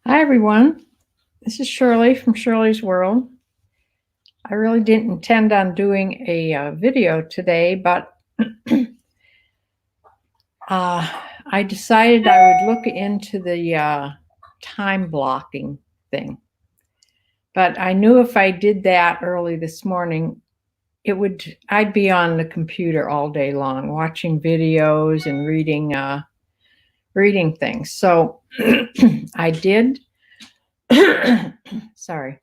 Hi, everyone. This is Shirley from Shirley's World. I really didn't intend on doing a video today, but I decided I would look into the time blocking thing. But I knew if I did that early this morning, I'd be on the computer all day long, watching videos and reading things. So I did. Sorry.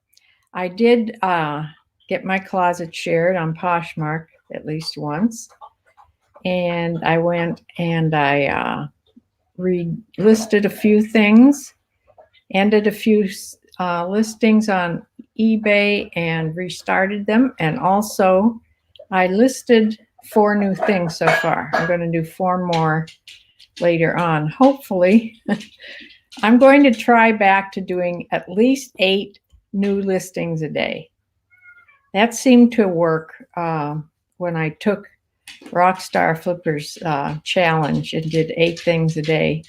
I did get my closet shared on Poshmark at least once. And I went and I listed a few things, ended a few listings on eBay and restarted them. And also, I listed 4 new things so far. I'm going to do 4 more later on. Hopefully, I'm going to try back to doing at least 8 new listings a day. That seemed to work when I took Rockstar Flipper's challenge and did 8 things a day.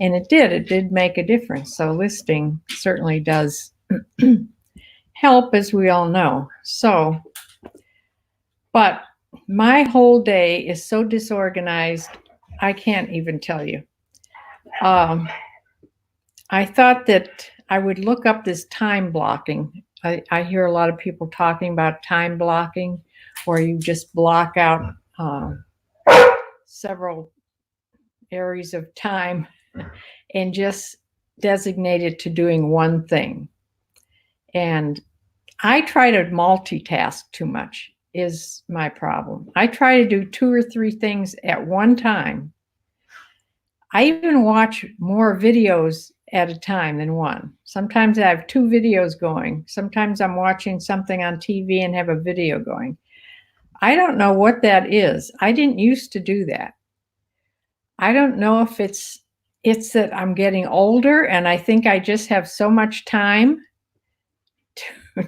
And it did make a difference. So listing certainly does help, as we all know. So, but my whole day is so disorganized, I can't even tell you. I thought that I would look up this time blocking. I hear a lot of people talking about time blocking, where you just block out several areas of time and just designate it to doing one thing. And I try to multitask too much is my problem. I try to do 2 or 3 things at one time. I even watch more videos at a time than one. Sometimes I have 2 videos going. Sometimes I'm watching something on TV and have a video going. I don't know what that is. I didn't used to do that. I don't know if it's that I'm getting older and I think I just have so much time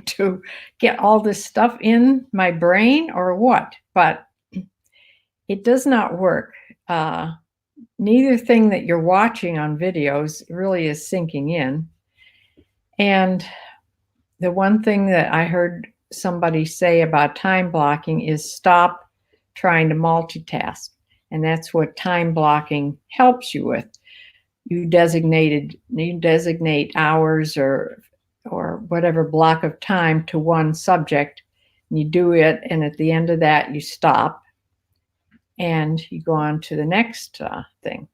to get all this stuff in my brain or what, but it does not work. Neither thing that you're watching on videos really is sinking in. And the one thing that I heard somebody say about time blocking is stop trying to multitask. And that's what time blocking helps you with. You designate hours or whatever block of time to one subject, and you do it, and at the end of that you stop and you go on to the next thing.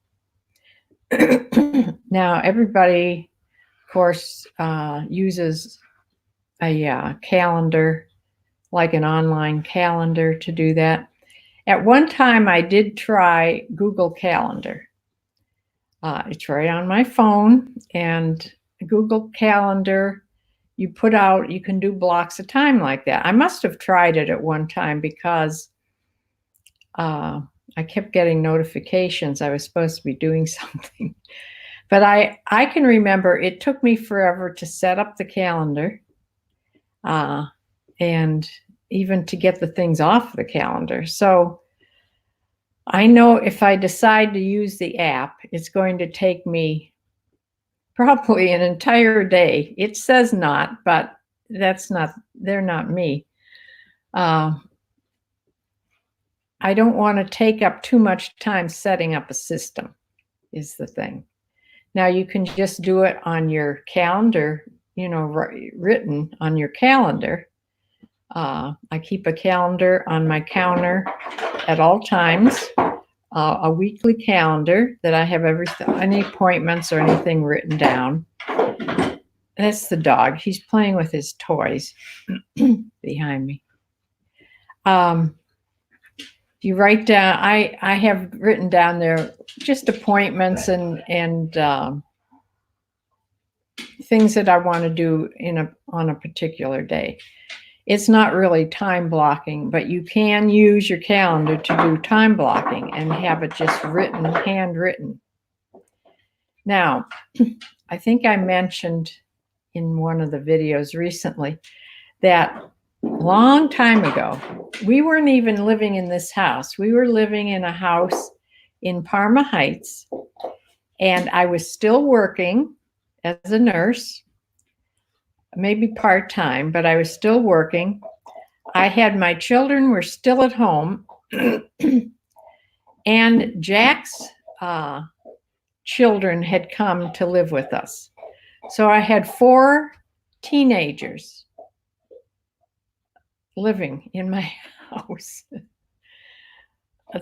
Now everybody, of course, uses a calendar, like an online calendar, to do that. At one time I did try Google Calendar. It's right on my phone, and Google Calendar, you can do blocks of time like that. I must have tried it at one time because I kept getting notifications I was supposed to be doing something. But I can remember it took me forever to set up the calendar and even to get the things off the calendar. So I know if I decide to use the app, it's going to take me probably an entire day. It says not, but they're not me. I don't want to take up too much time setting up a system, is the thing. Now you can just do it on your calendar, written on your calendar. I keep a calendar on my counter at all times, a weekly calendar that I have any appointments or anything written down. That's the dog. He's playing with his toys behind me. You write down, I have written down there just appointments and things that I want to do on a particular day. It's not really time blocking, but you can use your calendar to do time blocking and have it just handwritten. Now, I think I mentioned in one of the videos recently that a long time ago, we weren't even living in this house. We were living in a house in Parma Heights, and I was still working as a nurse, maybe part-time, but I was still working. I had my children were still at home, and Jack's children had come to live with us. So I had 4 teenagers living in my house.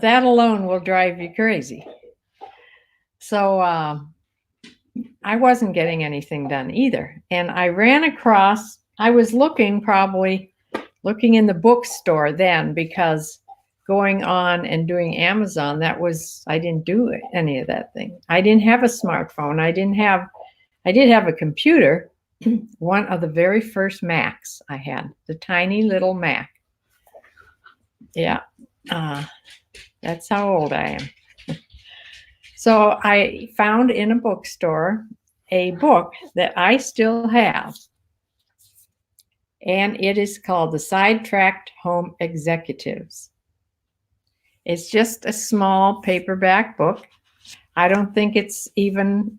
That alone will drive you crazy. So I wasn't getting anything done either. And I ran across, I was looking in the bookstore then, because going on and doing Amazon, I didn't do any of that thing. I didn't have a smartphone. I did have a computer, one of the very first Macs I had, the tiny little Mac. Yeah, that's how old I am. So I found in a bookstore a book that I still have, and it is called The Sidetracked Home Executives. It's just a small paperback book. I don't think it's even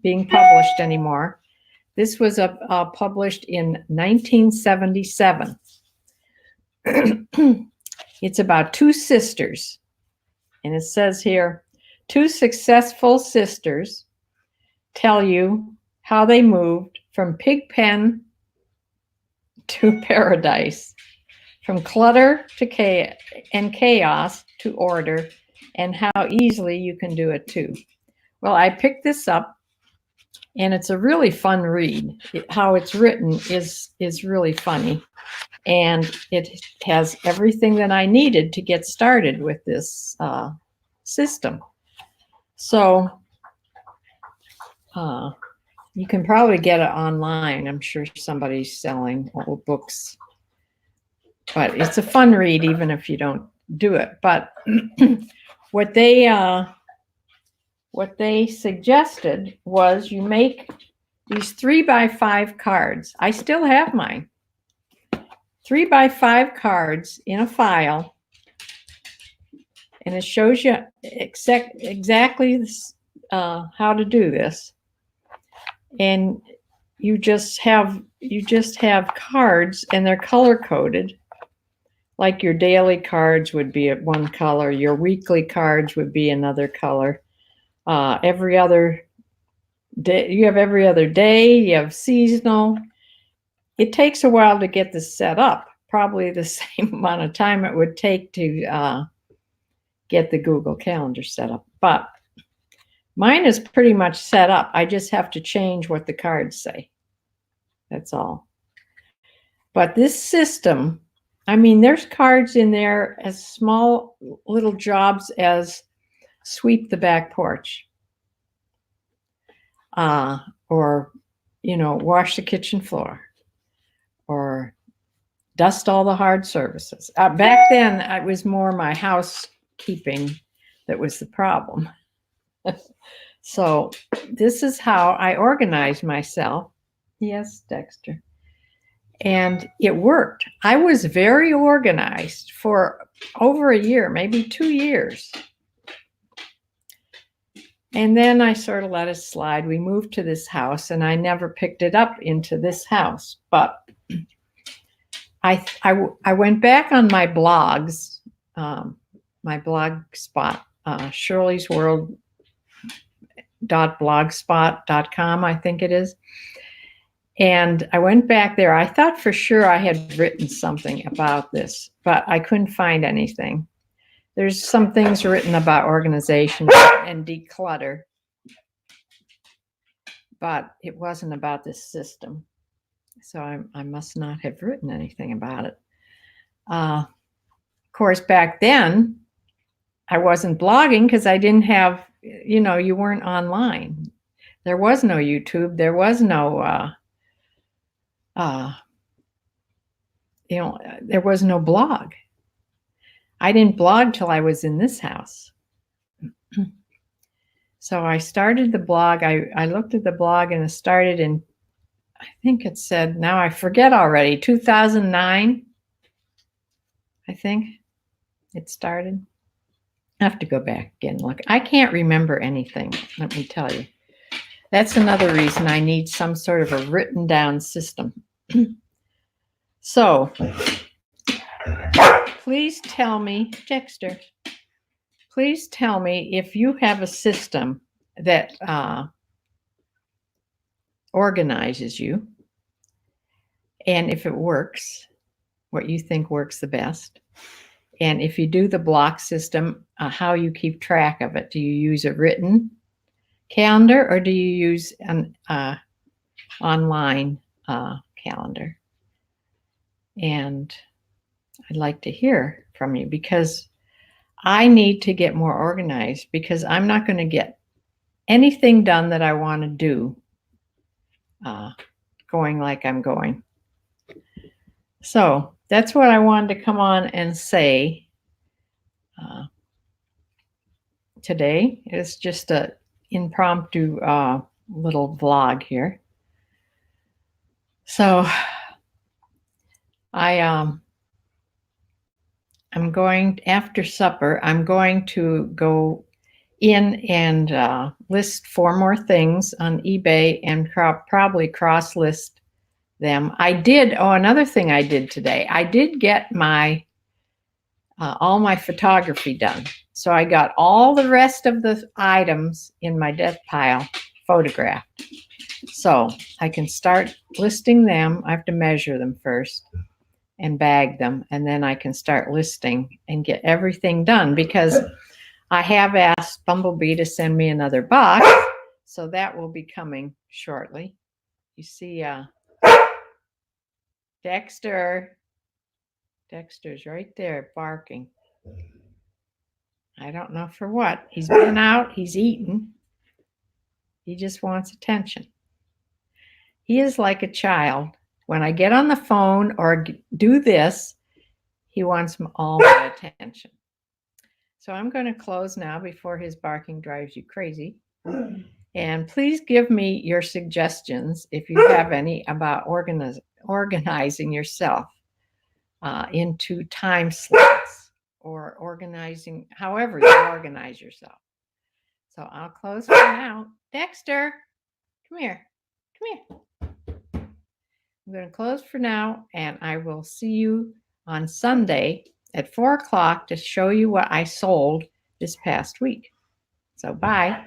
being published anymore. This was published in 1977. It's about 2 sisters, and it says here, 2 successful sisters tell you how they moved from pig pen to paradise, from clutter to chaos to order, and how easily you can do it too. Well, I picked this up, and it's a really fun read. How it's written is really funny, and it has everything that I needed to get started with this system. So you can probably get it online. I'm sure somebody's selling old books, but it's a fun read even if you don't do it. But what they suggested was you make these 3x5 cards. I still have mine. 3x5 cards in a file, and it shows you exactly how to do this. And you just have cards, and they're color coded. Like your daily cards would be one color, your weekly cards would be another color. Every other day, you have every other day, you have seasonal. It takes a while to get this set up, probably the same amount of time it would take to get the Google Calendar set up. But mine is pretty much set up. I just have to change what the cards say. That's all. But this system, I mean, there's cards in there as small little jobs as sweep the back porch, or, wash the kitchen floor, or dust all the hard surfaces. Back then, it was more my housekeeping that was the problem. So this is how I organized myself. Yes, Dexter. And it worked. I was very organized for over a year, maybe 2 years. And then I sort of let it slide. We moved to this house, and I never picked it up into this house. But I went back on my blogs, my blog spot, shirleysworld.blogspot.com, I think it is. And I went back there. I thought for sure I had written something about this, but I couldn't find anything. There's some things written about organization and declutter, but it wasn't about this system. So I must not have written anything about it. Of course, back then, I wasn't blogging because I didn't have, you weren't online. There was no YouTube. There was no, there was no blog. I didn't blog till I was in this house. So I started the blog. I looked at the blog, and it started in, I think it said, now I forget already, 2009, I think it started. I have to go back again and look. I can't remember anything, let me tell you. That's another reason I need some sort of a written down system. So please tell me, Dexter, please tell me if you have a system that organizes you, and if it works, what you think works the best. And if you do the block system, how you keep track of it. Do you use a written calendar or do you use an online calendar? And I'd like to hear from you because I need to get more organized because I'm not going to get anything done that I want to do going like I'm going. So that's what I wanted to come on and say today. It's just a impromptu little vlog here. So I'm going, after supper, I'm going to go in and list 4 more things on eBay and probably cross list them. Another thing I did today, I did get my all my photography done. So I got all the rest of the items in my death pile photographed. So I can start listing them. I have to measure them first and bag them, and then I can start listing and get everything done because I have asked Bumblebee to send me another box, so that will be coming shortly. You see Dexter's right there barking. I don't know for what. He's been out, he's eaten. He just wants attention. He is like a child. When I get on the phone or do this, he wants all my attention. So I'm going to close now before his barking drives you crazy. And please give me your suggestions, if you have any, about organizing yourself into time slots or organizing however you organize yourself. So I'll close for now. Dexter, come here. Come here. I'm going to close for now, and I will see you on Sunday at 4 o'clock to show you what I sold this past week. So bye.